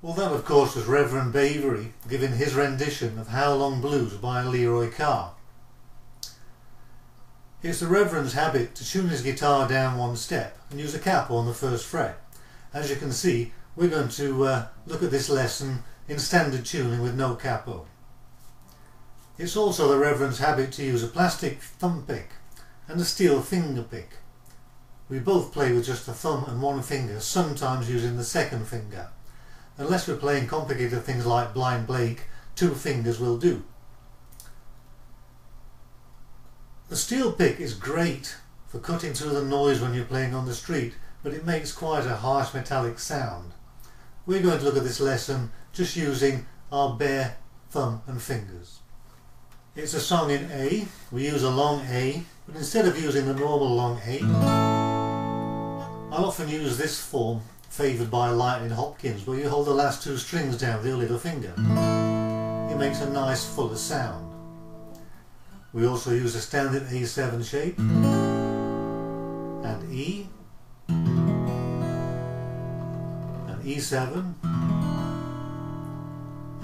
Well, that of course was Reverend Bavery giving his rendition of How Long Blues by Leroy Carr. It's the Reverend's habit to tune his guitar down one step and use a capo on the first fret. As you can see, we're going to look at this lesson in standard tuning with no capo. It's also the Reverend's habit to use a plastic thumb pick and a steel finger pick. We both play with just a thumb and one finger, sometimes using the second finger. Unless we're playing complicated things like Blind Blake, two fingers will do. The steel pick is great for cutting through the noise when you're playing on the street, but it makes quite a harsh metallic sound. We're going to look at this lesson just using our bare thumb and fingers. It's a song in A. We use a long A, but instead of using the normal long A, I'll often use this form favoured by Lightning Hopkins, where you hold the last two strings down with your little finger. It makes a nice fuller sound. We also use a standard A7 shape, and E, and E7,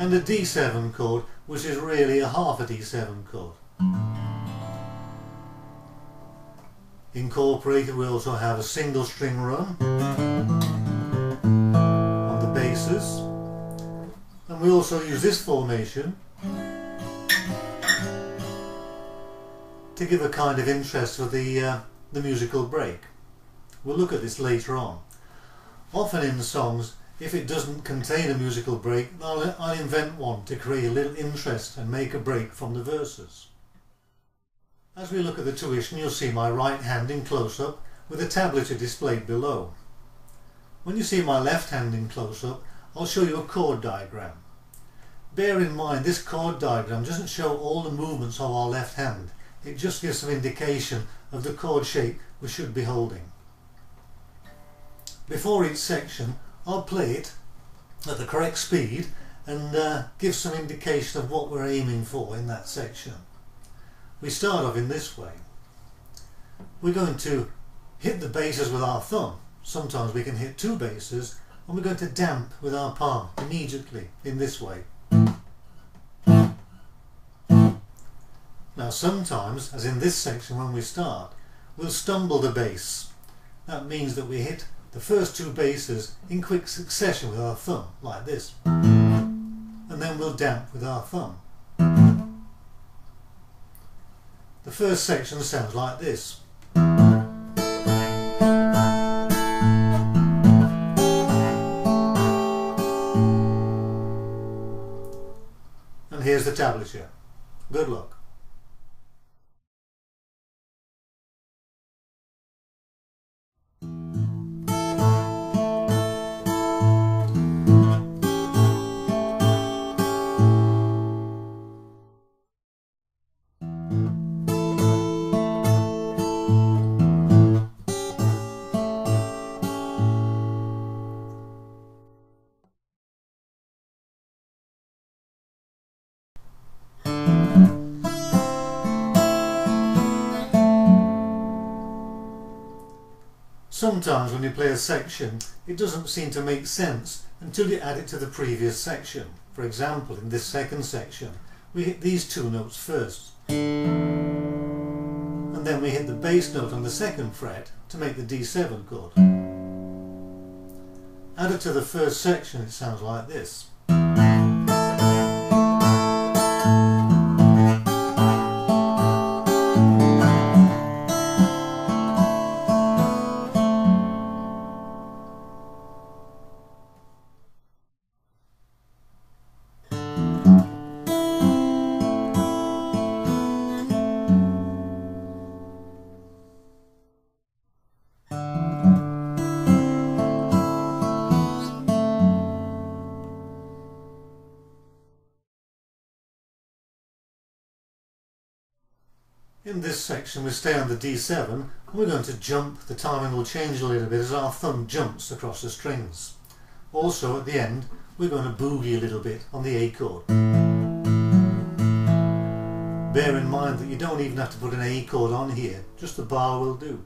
and a D7 chord, which is really a half a D7 chord. Incorporated, we also have a single string run on the basses, and we also use this formation to give a kind of interest for the musical break. We'll look at this later on. Often in songs, if it doesn't contain a musical break, I'll invent one to create a little interest and make a break from the verses. As we look at the tuition, you'll see my right hand in close-up with a tablature displayed below. When you see my left hand in close-up, I'll show you a chord diagram. Bear in mind, this chord diagram doesn't show all the movements of our left hand. It just gives some indication of the chord shape we should be holding. Before each section, I'll play it at the correct speed and give some indication of what we're aiming for in that section. We start off in this way. We're going to hit the basses with our thumb. Sometimes we can hit 2 basses, and we're going to damp with our palm immediately in this way. Now sometimes, as in this section when we start, we'll stumble the bass. That means that we hit the first 2 basses in quick succession with our thumb, like this. And then we'll damp with our thumb. The first section sounds like this. And here's the tablature. Good luck. Sometimes when you play a section, it doesn't seem to make sense until you add it to the previous section. For example, in this second section, we hit these 2 notes first. And then we hit the bass note on the 2nd fret to make the D7 chord. Added to the first section, it sounds like this. In this section we stay on the D7 and we're going to jump. The timing will change a little bit as our thumb jumps across the strings. Also at the end we're going to boogie a little bit on the A chord. Bear in mind that you don't even have to put an A chord on here, just the bar will do.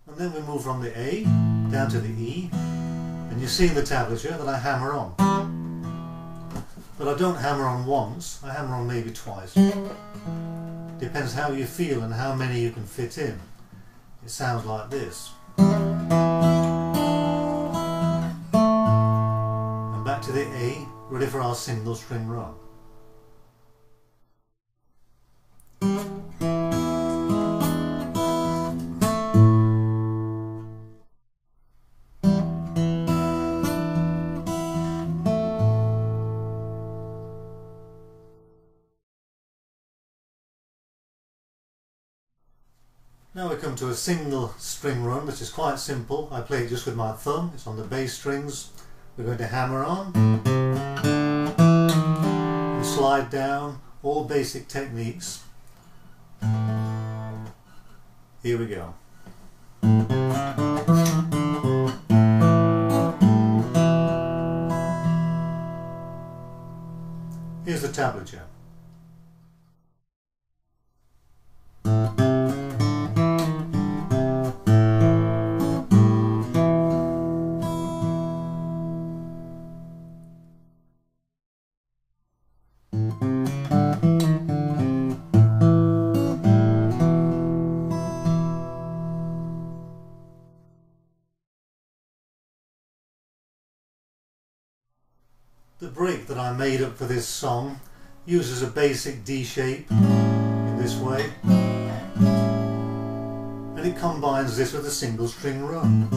And then we move from the A down to the E, and you see in the tablature that I hammer on. But I don't hammer on once, I hammer on maybe twice. Depends how you feel and how many you can fit in. It sounds like this. And back to the A, ready for our single string run. Now we come to a single string run, which is quite simple. I play it just with my thumb, it's on the bass strings. We're going to hammer on and slide down, all basic techniques. Here we go. Here's the tablature. The break that I made up for this song uses a basic D shape in this way, and it combines this with a single string run.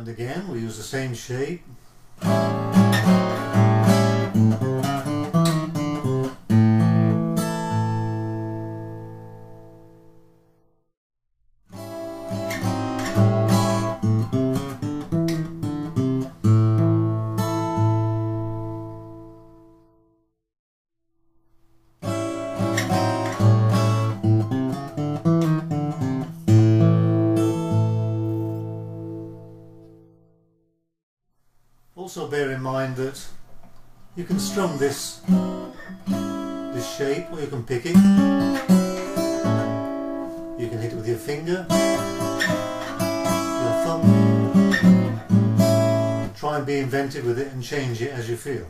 And again we use the same shape. Also bear in mind that you can strum this shape, or you can pick it. You can hit it with your finger, your thumb. Try and be inventive with it and change it as you feel.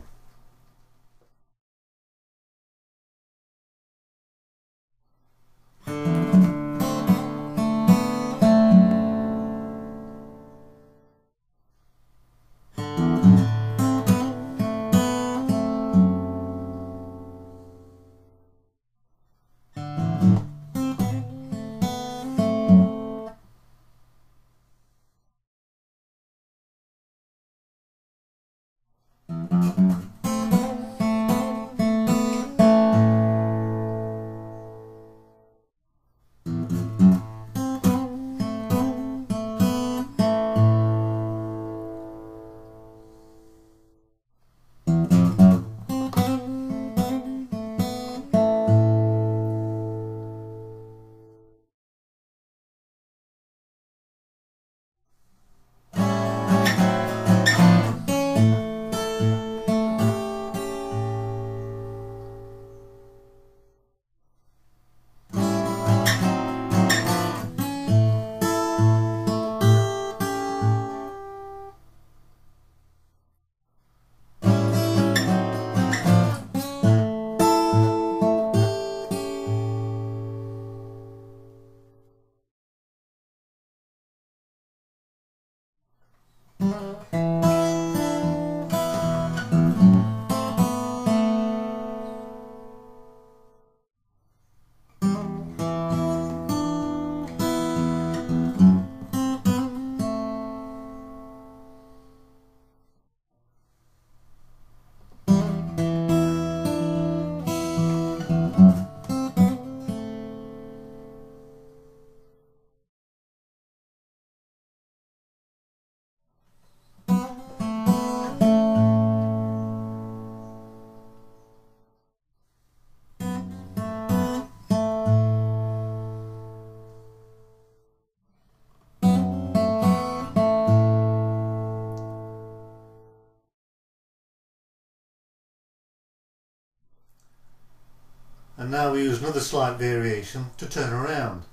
And now we use another slight variation to turn around.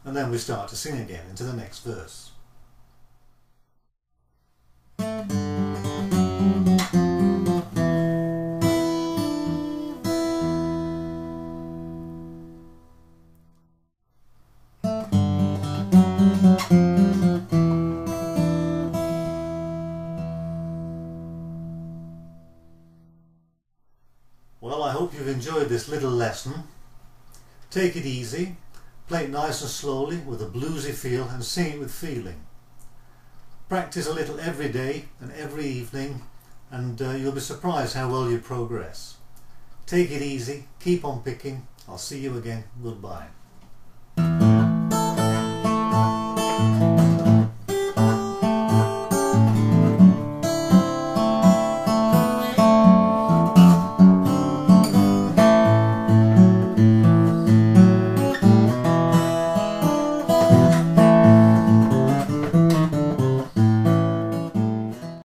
And then we start to sing again into the next verse. Well, I hope you've enjoyed this little lesson. Take it easy, play it nice and slowly with a bluesy feel, and sing it with feeling. Practice a little every day and every evening, and you'll be surprised how well you progress. Take it easy, keep on picking. I'll see you again. Goodbye.